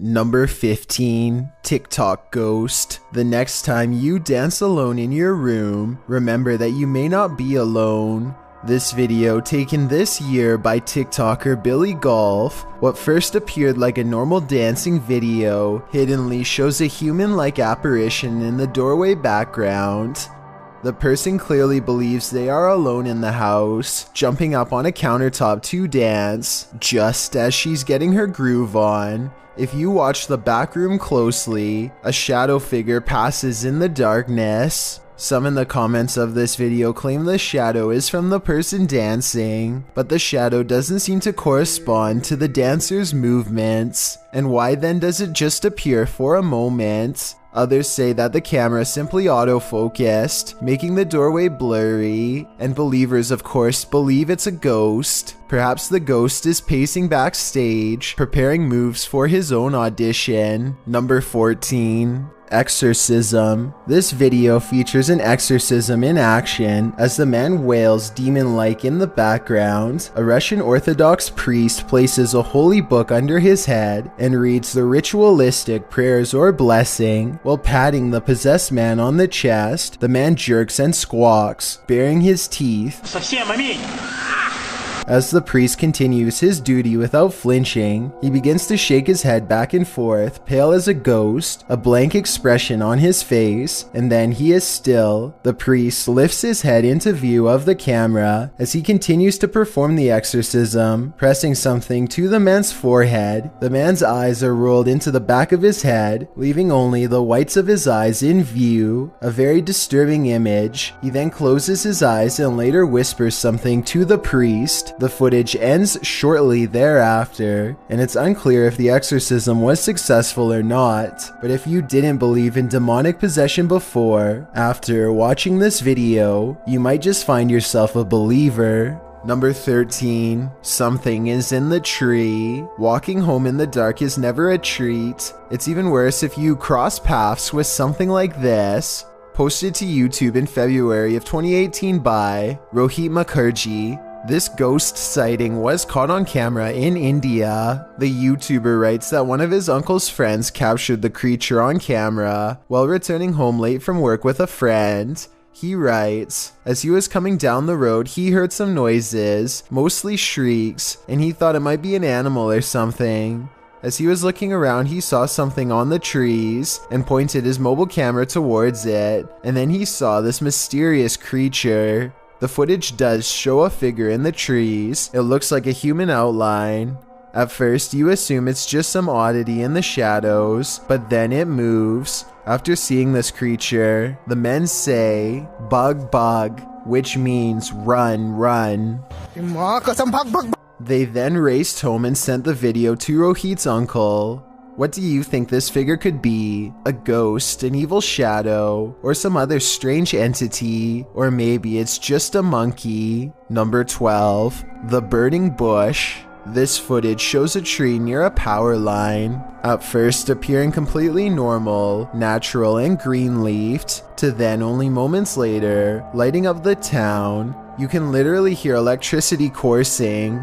Number 15, TikTok Ghost. The next time you dance alone in your room, remember that you may not be alone. This video, taken this year by TikToker Billy Golf, what first appeared like a normal dancing video, hiddenly shows a human-like apparition in the doorway background. The person clearly believes they are alone in the house, jumping up on a countertop to dance, just as she's getting her groove on. If you watch the back room closely, a shadow figure passes in the darkness. Some in the comments of this video claim the shadow is from the person dancing, but the shadow doesn't seem to correspond to the dancer's movements. And why then does it just appear for a moment? Others say that the camera simply autofocused, making the doorway blurry, and believers of course believe it's a ghost. Perhaps the ghost is pacing backstage, preparing moves for his own audition. Number 14. Exorcism. This video features an exorcism in action as the man wails demon-like in the background. A Russian Orthodox priest places a holy book under his head and reads the ritualistic prayers or blessing while patting the possessed man on the chest. The man jerks and squawks, baring his teeth. As the priest continues his duty without flinching, he begins to shake his head back and forth, pale as a ghost, a blank expression on his face, and then he is still. The priest lifts his head into view of the camera as he continues to perform the exorcism, pressing something to the man's forehead. The man's eyes are rolled into the back of his head, leaving only the whites of his eyes in view, a very disturbing image. He then closes his eyes and later whispers something to the priest. The footage ends shortly thereafter, and it's unclear if the exorcism was successful or not. But if you didn't believe in demonic possession before, after watching this video, you might just find yourself a believer. Number 13. Something is in the tree. Walking home in the dark is never a treat. It's even worse if you cross paths with something like this. Posted to YouTube in February of 2018 by Rohit Mukherjee. This ghost sighting was caught on camera in India. The YouTuber writes that one of his uncle's friends captured the creature on camera while returning home late from work with a friend. He writes, as he was coming down the road, he heard some noises, mostly shrieks, and he thought it might be an animal or something. As he was looking around, he saw something on the trees and pointed his mobile camera towards it, and then he saw this mysterious creature. The footage does show a figure in the trees. It looks like a human outline. At first, you assume it's just some oddity in the shadows, but then it moves. After seeing this creature, the men say, "Bug, bug," which means run, run. They then raced home and sent the video to Rohit's uncle. What do you think this figure could be? A ghost, an evil shadow, or some other strange entity? Or maybe it's just a monkey? Number 12. The Burning Bush. This footage shows a tree near a power line, at first appearing completely normal, natural and green-leafed, to then only moments later, lighting up the town. You can literally hear electricity coursing.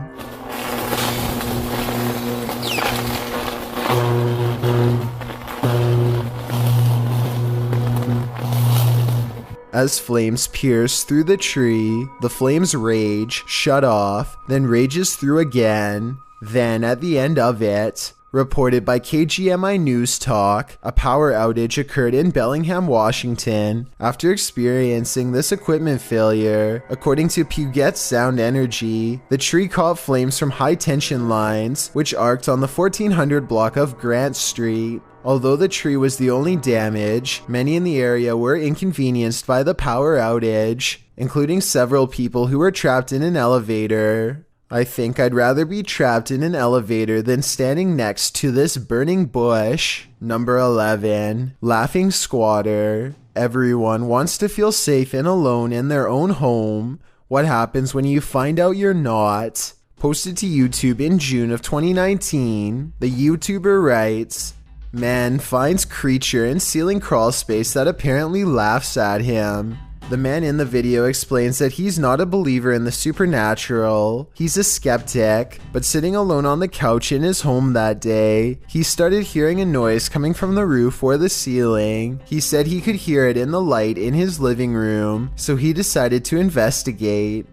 As flames pierce through the tree, the flames rage, shut off, then rages through again. Then at the end of it, reported by KGMI News Talk, a power outage occurred in Bellingham, Washington. After experiencing this equipment failure, according to Puget Sound Energy, the tree caught flames from high tension lines, which arced on the 1400 block of Grant Street. Although the tree was the only damage, many in the area were inconvenienced by the power outage, including several people who were trapped in an elevator. I think I'd rather be trapped in an elevator than standing next to this burning bush. Number 11. Laughing Squatter. Everyone wants to feel safe and alone in their own home. What happens when you find out you're not? Posted to YouTube in June of 2019, the YouTuber writes, man finds creature in ceiling crawl space that apparently laughs at him. The man in the video explains that he's not a believer in the supernatural, he's a skeptic, but sitting alone on the couch in his home that day, he started hearing a noise coming from the roof or the ceiling. He said he could hear it in the light in his living room, so he decided to investigate.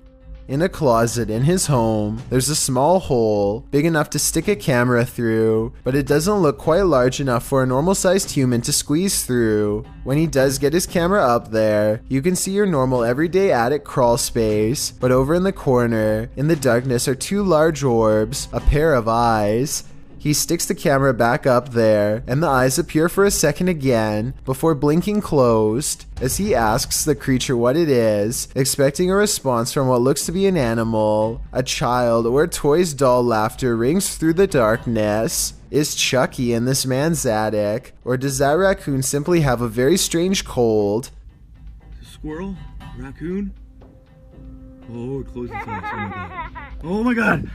In a closet in his home, there's a small hole, big enough to stick a camera through, but it doesn't look quite large enough for a normal-sized human to squeeze through. When he does get his camera up there, you can see your normal everyday attic crawl space, but over in the corner, in the darkness, are two large orbs, a pair of eyes. He sticks the camera back up there, and the eyes appear for a second again, before blinking closed, as he asks the creature what it is, expecting a response from what looks to be an animal. A child or a toy's doll laughter rings through the darkness. Is Chucky in this man's attic, or does that raccoon simply have a very strange cold? Squirrel? Raccoon? Oh, it closed its eyes. Oh my god!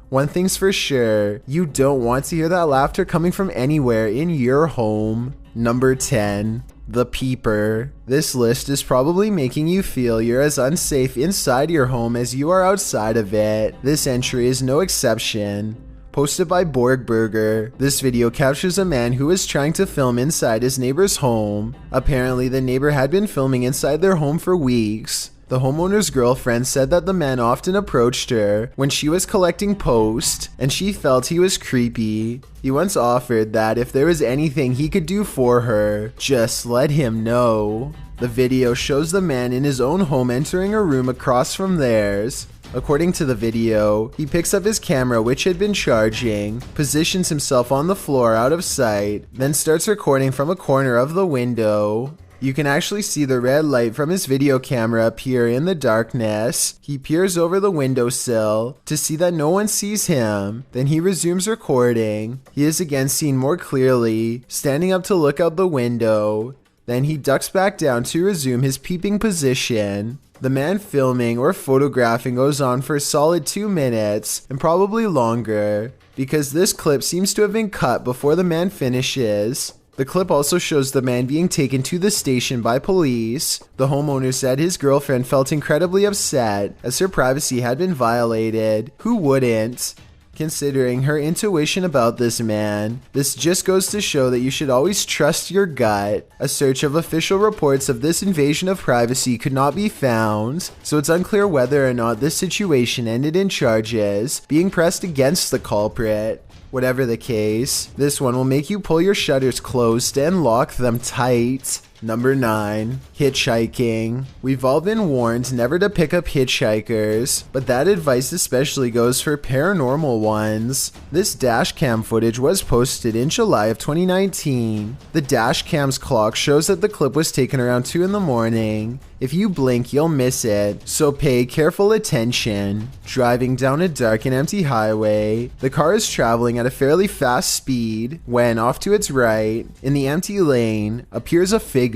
One thing's for sure, you don't want to hear that laughter coming from anywhere in your home. Number 10. The Peeper. This list is probably making you feel you're as unsafe inside your home as you are outside of it. This entry is no exception. Posted by Borgburger, this video captures a man who is trying to film inside his neighbor's home. Apparently, the neighbor had been filming inside their home for weeks. The homeowner's girlfriend said that the man often approached her when she was collecting post, and she felt he was creepy. He once offered that if there was anything he could do for her, just let him know. The video shows the man in his own home entering a room across from theirs. According to the video, he picks up his camera, which had been charging, positions himself on the floor out of sight, then starts recording from a corner of the window. You can actually see the red light from his video camera appear in the darkness. He peers over the windowsill to see that no one sees him. Then he resumes recording. He is again seen more clearly, standing up to look out the window. Then he ducks back down to resume his peeping position. The man filming or photographing goes on for a solid 2 minutes, and probably longer, because this clip seems to have been cut before the man finishes. The clip also shows the man being taken to the station by police. The homeowner said his girlfriend felt incredibly upset as her privacy had been violated. Who wouldn't? Considering her intuition about this man, this just goes to show that you should always trust your gut. A search of official reports of this invasion of privacy could not be found, so it's unclear whether or not this situation ended in charges being pressed against the culprit. Whatever the case, this one will make you pull your shutters closed and lock them tight. Number 9. Hitchhiking. We've all been warned never to pick up hitchhikers, but that advice especially goes for paranormal ones. This dash cam footage was posted in July of 2019. The dash cam's clock shows that the clip was taken around 2 in the morning. If you blink, you'll miss it, so pay careful attention. Driving down a dark and empty highway, the car is traveling at a fairly fast speed when, off to its right, in the empty lane, appears a figure.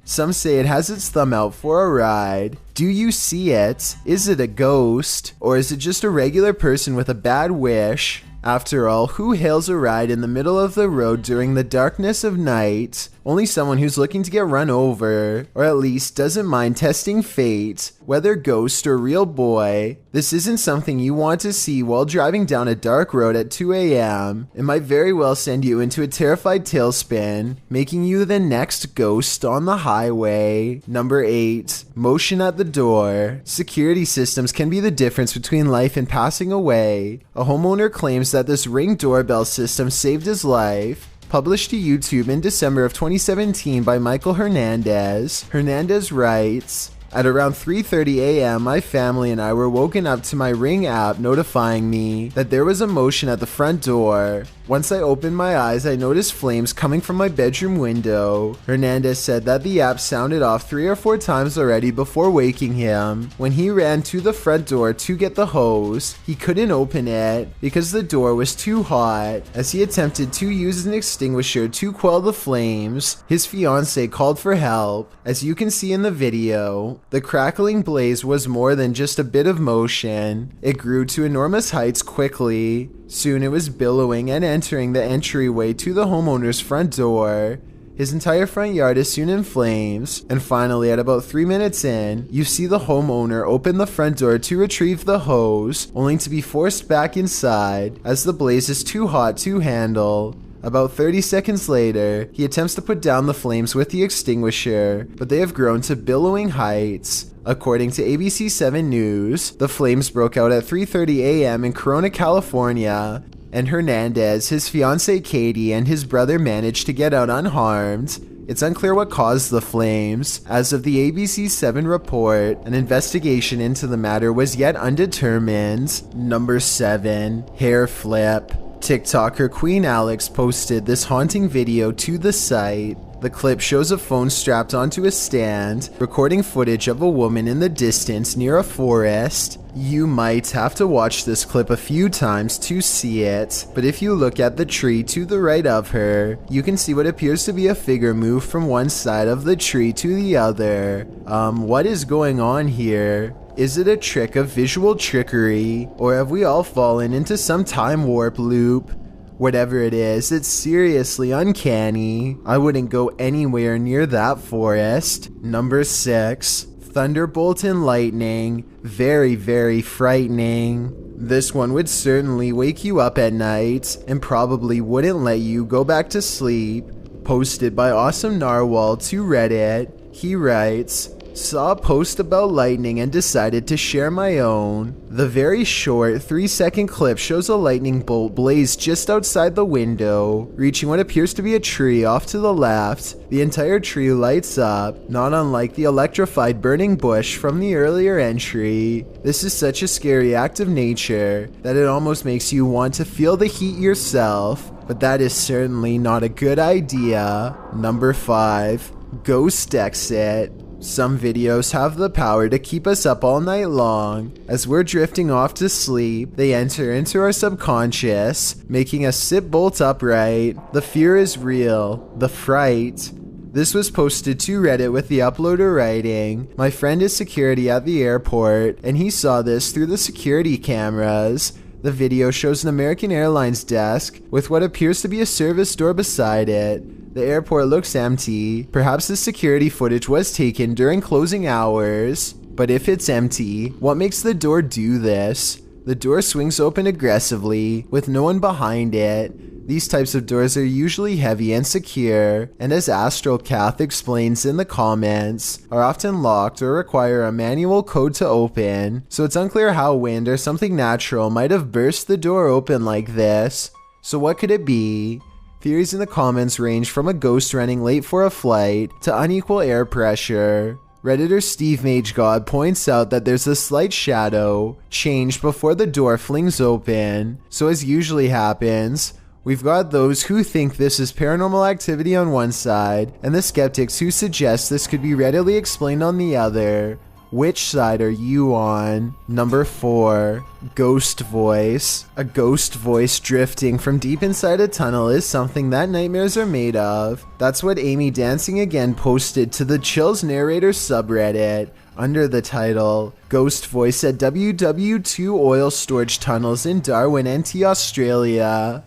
Some say it has its thumb out for a ride. Do you see it? Is it a ghost? Or is it just a regular person with a bad wish? After all, who hails a ride in the middle of the road during the darkness of night? Only someone who's looking to get run over, or at least doesn't mind testing fate, whether ghost or real boy. This isn't something you want to see while driving down a dark road at 2 a.m. It might very well send you into a terrified tailspin, making you the next ghost on the highway. Number 8. Motion at the door. Security systems can be the difference between life and passing away. A homeowner claims that this Ring doorbell system saved his life. Published to YouTube in December of 2017 by Michael Hernandez. Hernandez writes, "At around 3:30 a.m., my family and I were woken up to my Ring app notifying me that there was a motion at the front door. Once I opened my eyes, I noticed flames coming from my bedroom window." Hernandez said that the app sounded off 3 or 4 times already before waking him. When he ran to the front door to get the hose, he couldn't open it because the door was too hot. As he attempted to use an extinguisher to quell the flames, his fiancée called for help. As you can see in the video, the crackling blaze was more than just a bit of motion. It grew to enormous heights quickly. Soon it was billowing and entering the entryway to the homeowner's front door. His entire front yard is soon in flames, and finally at about 3 minutes in, you see the homeowner open the front door to retrieve the hose, only to be forced back inside as the blaze is too hot to handle. About 30 seconds later, he attempts to put down the flames with the extinguisher, but they have grown to billowing heights. According to ABC 7 News, the flames broke out at 3:30 a.m. in Corona, California, and Hernandez, his fiancée Katie, and his brother managed to get out unharmed. It's unclear what caused the flames. As of the ABC 7 report, an investigation into the matter was yet undetermined. Number 7. Hair flip. TikToker Queen Alex posted this haunting video to the site. The clip shows a phone strapped onto a stand, recording footage of a woman in the distance near a forest. You might have to watch this clip a few times to see it, but if you look at the tree to the right of her, you can see what appears to be a figure move from one side of the tree to the other. What is going on here? Is it a trick of visual trickery, or have we all fallen into some time warp loop? Whatever it is, it's seriously uncanny. I wouldn't go anywhere near that forest. Number 6. Thunderbolt and lightning. Very, very frightening. This one would certainly wake you up at night, and probably wouldn't let you go back to sleep. Posted by Awesome Narwhal to Reddit, he writes, "Saw a post about lightning and decided to share my own." The very short 3-second clip shows a lightning bolt blaze just outside the window, reaching what appears to be a tree off to the left. The entire tree lights up, not unlike the electrified burning bush from the earlier entry. This is such a scary act of nature that it almost makes you want to feel the heat yourself, but that is certainly not a good idea. Number 5. Ghost exit. Some videos have the power to keep us up all night long. As we're drifting off to sleep, they enter into our subconscious, making us sit bolt upright. The fear is real. The fright. This was posted to Reddit with the uploader writing, "My friend is security at the airport, and he saw this through the security cameras." The video shows an American Airlines desk with what appears to be a service door beside it. The airport looks empty. Perhaps the security footage was taken during closing hours. But if it's empty, what makes the door do this? The door swings open aggressively, with no one behind it. These types of doors are usually heavy and secure, and as AstralCath explains in the comments, are often locked or require a manual code to open, so it's unclear how wind or something natural might have burst the door open like this. So what could it be? Theories in the comments range from a ghost running late for a flight to unequal air pressure. Redditor Steve MageGod points out that there's a slight shadow change before the door flings open. So as usually happens, we've got those who think this is paranormal activity on one side, and the skeptics who suggest this could be readily explained on the other. Which side are you on? Number 4. Ghost voice. A ghost voice drifting from deep inside a tunnel is something that nightmares are made of. That's what Amy Dancing Again posted to the Chills Narrator subreddit under the title, "Ghost Voice at WW2 Oil Storage Tunnels in Darwin, NT, Australia."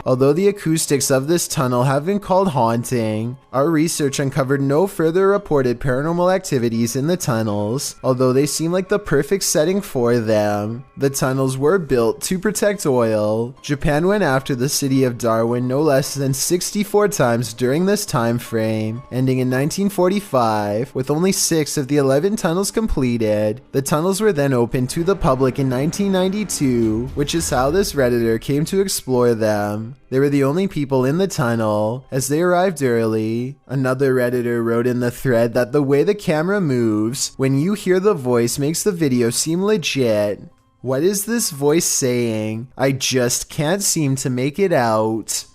Although the acoustics of this tunnel have been called haunting, our research uncovered no further reported paranormal activities in the tunnels, although they seem like the perfect setting for them. The tunnels were built to protect oil. Japan went after the city of Darwin no less than 64 times during this time frame, ending in 1945, with only 6 of the 11 tunnels completed. The tunnels were then opened to the public in 1992, which is how this Redditor came to explore them. They were the only people in the tunnel, as they arrived early. Another Redditor wrote in the thread that the way the camera moves when you hear the voice makes the video seem legit. What is this voice saying? I just can't seem to make it out.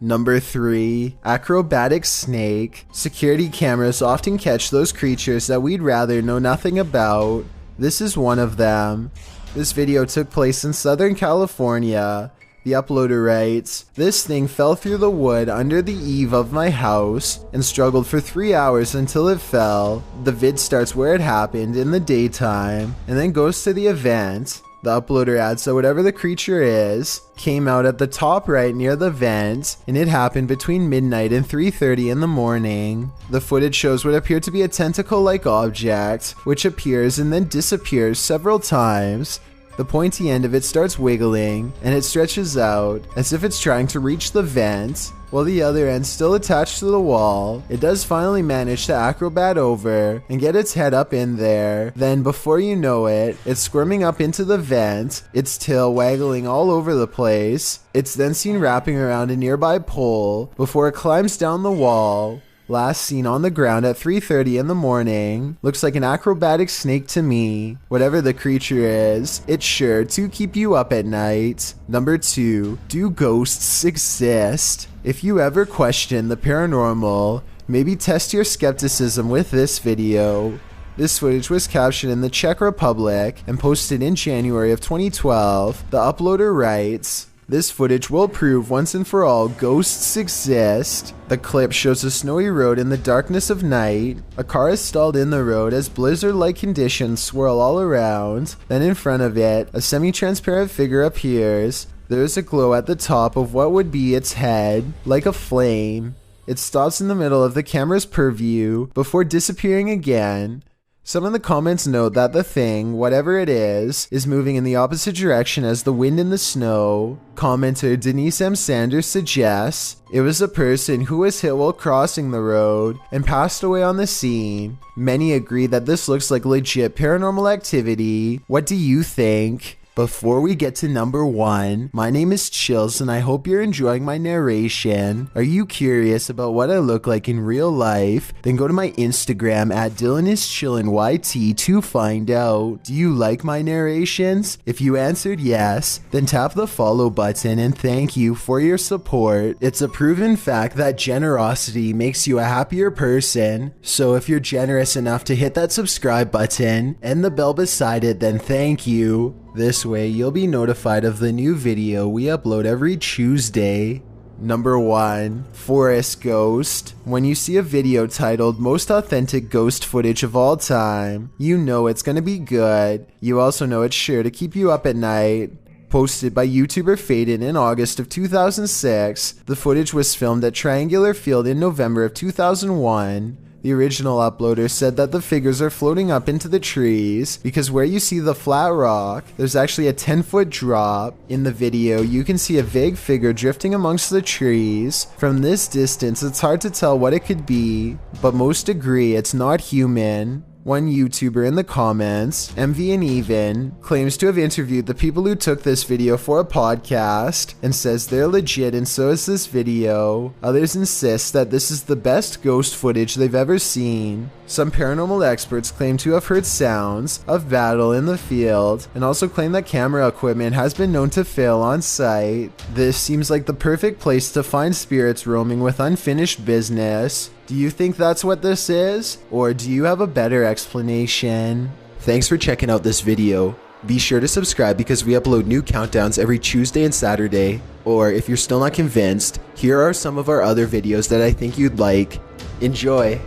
Number 3. Acrobatic snake. Security cameras often catch those creatures that we'd rather know nothing about. This is one of them. This video took place in Southern California. The uploader writes, "This thing fell through the wood under the eave of my house and struggled for 3 hours until it fell. The vid starts where it happened in the daytime and then goes to the event." The uploader adds that whatever the creature is came out at the top right near the vent, and it happened between midnight and 3:30 in the morning. The footage shows what appeared to be a tentacle-like object, which appears and then disappears several times. The pointy end of it starts wiggling, and it stretches out as if it's trying to reach the vent, while the other end still attached to the wall. It does finally manage to acrobat over and get its head up in there. Then before you know it, it's squirming up into the vent, its tail waggling all over the place. It's then seen wrapping around a nearby pole before it climbs down the wall. Last seen on the ground at 3:30 in the morning. Looks like an acrobatic snake to me. Whatever the creature is, it's sure to keep you up at night. Number 2, do ghosts exist? If you ever question the paranormal, maybe test your skepticism with this video. This footage was captured in the Czech Republic and posted in January of 2012. The uploader writes, "This footage will prove once and for all ghosts exist." The clip shows a snowy road in the darkness of night. A car is stalled in the road as blizzard-like conditions swirl all around. Then in front of it, a semi-transparent figure appears. There is a glow at the top of what would be its head, like a flame. It stops in the middle of the camera's purview before disappearing again. Some of the comments note that the thing, whatever it is moving in the opposite direction as the wind and the snow. Commenter Denise M. Sanders suggests it was a person who was hit while crossing the road and passed away on the scene. Many agree that this looks like legit paranormal activity. What do you think? Before we get to number 1, my name is Chills and I hope you're enjoying my narration. Are you curious about what I look like in real life? Then go to my Instagram at DylanIsChillinYT to find out. Do you like my narrations? If you answered yes, then tap the follow button and thank you for your support. It's a proven fact that generosity makes you a happier person. So if you're generous enough to hit that subscribe button and the bell beside it, then thank you. This way, you'll be notified of the new video we upload every Tuesday. Number 1, Forest Ghost. When you see a video titled Most Authentic Ghost Footage of All Time, you know it's gonna be good. You also know it's sure to keep you up at night. Posted by YouTuber Faden in August of 2006, the footage was filmed at Triangular Field in November of 2001. The original uploader said that the figures are floating up into the trees because where you see the flat rock, there's actually a 10-foot drop. In the video, you can see a vague figure drifting amongst the trees. From this distance, it's hard to tell what it could be, but most agree it's not human. One YouTuber in the comments, MV and Even, claims to have interviewed the people who took this video for a podcast and says they're legit and so is this video. Others insist that this is the best ghost footage they've ever seen. Some paranormal experts claim to have heard sounds of battle in the field and also claim that camera equipment has been known to fail on site. This seems like the perfect place to find spirits roaming with unfinished business. Do you think that's what this is? Or do you have a better explanation? Thanks for checking out this video. Be sure to subscribe because we upload new countdowns every Tuesday and Saturday. Or if you're still not convinced, here are some of our other videos that I think you'd like. Enjoy!